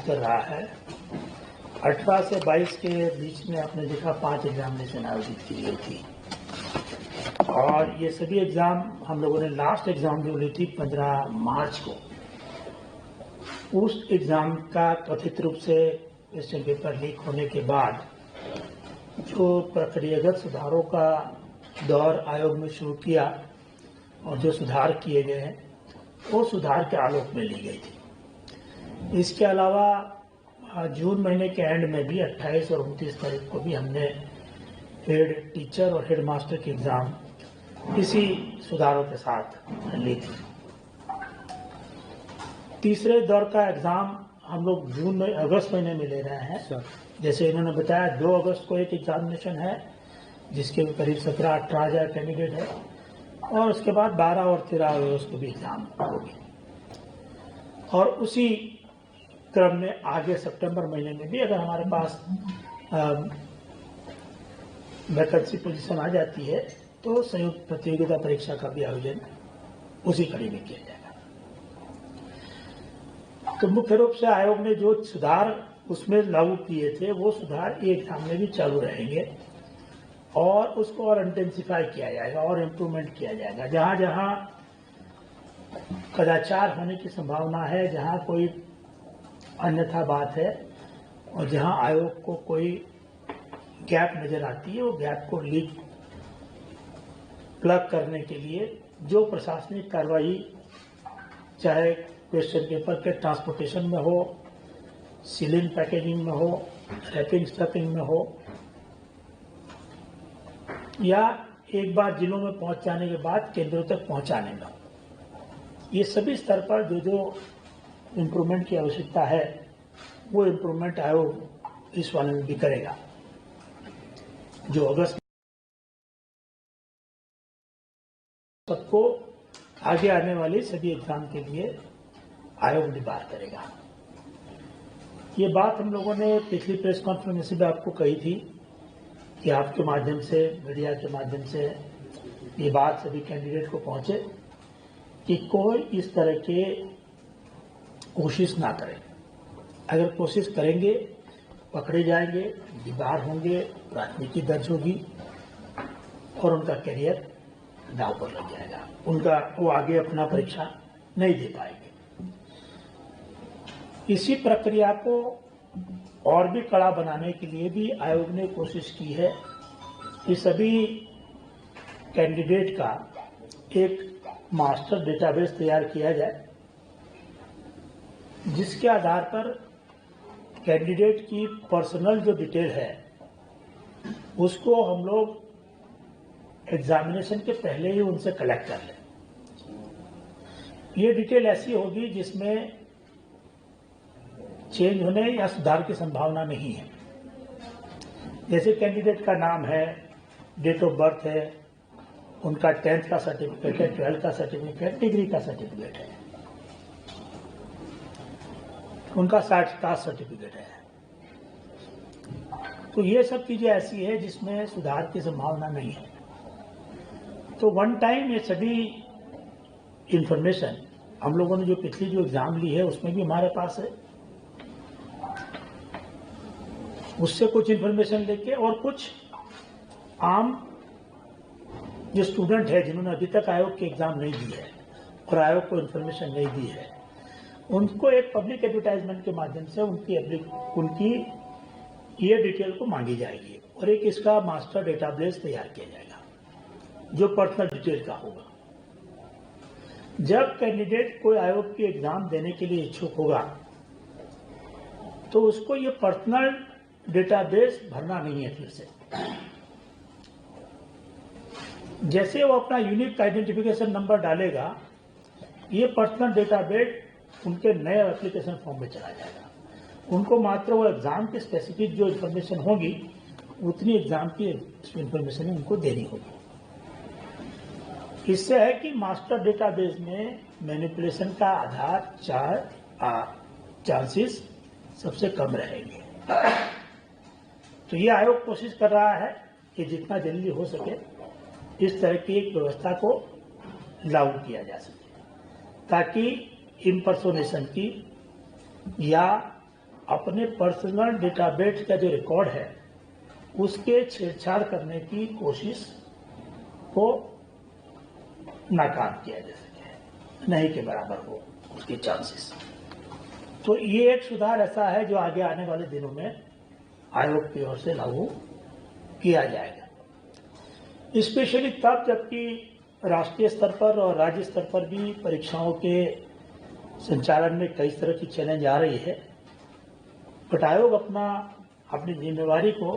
कर रहा है। 18 से 22 के बीच में आपने देखा 5 एग्जामिनेशन आयोजित की गई थी और ये सभी एग्ज़ाम हम लोगों ने लास्ट एग्ज़ाम जो ली थी 15 मार्च को, उस एग्ज़ाम का कथित रूप से क्वेश्चन पेपर लीक होने के बाद जो प्रक्रियागत सुधारों का दौर आयोग में शुरू किया और जो सुधार किए गए हैं वो सुधार के आलोक में ली गई थी। इसके अलावा जून महीने के एंड में भी 28 और 29 तारीख को भी हमने हेड टीचर और हेड मास्टर की एग्ज़ाम इसी सुधारों के साथ ली थी। तीसरे दौर का एग्ज़ाम हम लोग अगस्त महीने में ले रहे हैं। जैसे इन्होंने बताया 2 अगस्त को एक एग्जामिनेशन है जिसके करीब 17-18 हज़ार कैंडिडेट है और उसके बाद 12 और 13 अगस्त को भी एग्ज़ाम होगी और उसी क्रम में आगे सितंबर महीने में भी अगर हमारे पास वैकेंसी पोजीशन आ जाती है तो संयुक्त प्रतियोगिता परीक्षा का भी आयोजन उसी कड़ी में किया जाएगा। तो मुख्य रूप से आयोग ने जो सुधार उसमें लागू किए थे वो सुधार ये एग्जाम में भी चालू रहेंगे और उसको और इंटेंसिफाई किया जाएगा और इम्प्रूवमेंट किया जाएगा। जहाँ जहाँ कदाचार होने की संभावना है, जहाँ कोई अन्यथा बात है और जहाँ आयोग को कोई गैप नज़र आती है, वो गैप को प्लग करने के लिए जो प्रशासनिक कार्रवाई चाहे क्वेश्चन पेपर के ट्रांसपोर्टेशन में हो, सीलिंग पैकेजिंग में हो, रैपिंग स्टफिंग में हो या एक बार जिलों में पहुंच जाने के बाद केंद्रों तक पहुंचाने में हो, ये सभी स्तर पर जो जो इम्प्रूवमेंट की आवश्यकता है वो इम्प्रूवमेंट आयोग इस वाले में भी करेगा। जो अगस्त सबको आगे आने वाले सभी एग्जाम के लिए आयोग निबार करेगा। ये बात हम लोगों ने पिछली प्रेस कॉन्फ्रेंस में आपको कही थी कि आपके माध्यम से, मीडिया के माध्यम से ये बात सभी कैंडिडेट को पहुंचे कि कोई इस तरह के कोशिश ना करें। अगर कोशिश करेंगे पकड़े जाएंगे, डिबार होंगे, प्राथमिकी दर्ज होगी और उनका करियर दांव पर लग जाएगा, वो आगे अपना परीक्षा नहीं दे पाएंगे। इसी प्रक्रिया को और भी कड़ा बनाने के लिए भी आयोग ने कोशिश की है कि सभी कैंडिडेट का एक मास्टर डेटाबेस तैयार किया जाए जिसके आधार पर कैंडिडेट की पर्सनल जो डिटेल है उसको हम लोग एग्जामिनेशन के पहले ही उनसे कलेक्ट कर लें। ये डिटेल ऐसी होगी जिसमें चेंज होने या सुधार की संभावना नहीं है। जैसे कैंडिडेट का नाम है, डेट ऑफ बर्थ है, उनका 10th का सर्टिफिकेट है, 12th का सर्टिफिकेट, डिग्री का सर्टिफिकेट है, उनका कास्ट सर्टिफिकेट है। तो ये सब चीजें ऐसी है जिसमें सुधार की संभावना नहीं है। तो वन टाइम ये सभी इंफॉर्मेशन हम लोगों ने जो पिछली जो एग्जाम ली है उसमें भी हमारे पास है, उससे कुछ इन्फॉर्मेशन लेके और कुछ आम जो स्टूडेंट है जिन्होंने अभी तक आयोग की एग्जाम नहीं दी है और आयोग को इन्फॉर्मेशन नहीं दी है, उनको एक पब्लिक एडवर्टाइजमेंट के माध्यम से उनकी ये डिटेल को मांगी जाएगी और एक इसका मास्टर डेटाबेस तैयार किया जाएगा जो पर्सनल डिटेल का होगा। जब कैंडिडेट कोई आयोग की एग्जाम देने के लिए इच्छुक होगा तो उसको ये पर्सनल डेटाबेस भरना नहीं है। फिर से जैसे वो अपना यूनिक आइडेंटिफिकेशन नंबर डालेगा, ये पर्सनल डेटाबेस उनके नए एप्लीकेशन फॉर्म में चला जाएगा। उनको मात्र वो एग्जाम की स्पेसिफिक जो इन्फॉर्मेशन होगी उतनी एग्जाम की इन्फॉर्मेशन उनको देनी होगी। इससे है कि मास्टर डेटाबेस में मैनिपुलेशन का आधार चांसेस सबसे कम रहेंगे। तो ये आयोग कोशिश कर रहा है कि जितना जल्दी हो सके इस तरह की एक व्यवस्था को लागू किया जा सके ताकि इम्पर्सोनेशन की या अपने पर्सनल डेटाबेस का जो रिकॉर्ड है उसके छेड़छाड़ करने की कोशिश को नाकाम किया जा सके, नहीं के बराबर हो उसके चांसेस। तो ये एक सुधार ऐसा है जो आगे आने वाले दिनों में आयोग की ओर से लागू किया जाएगा, स्पेशली तब जबकि राष्ट्रीय स्तर पर और राज्य स्तर पर भी परीक्षाओं के संचालन में कई तरह की चैलेंज आ रही है। बट आयोग अपनी जिम्मेवारी को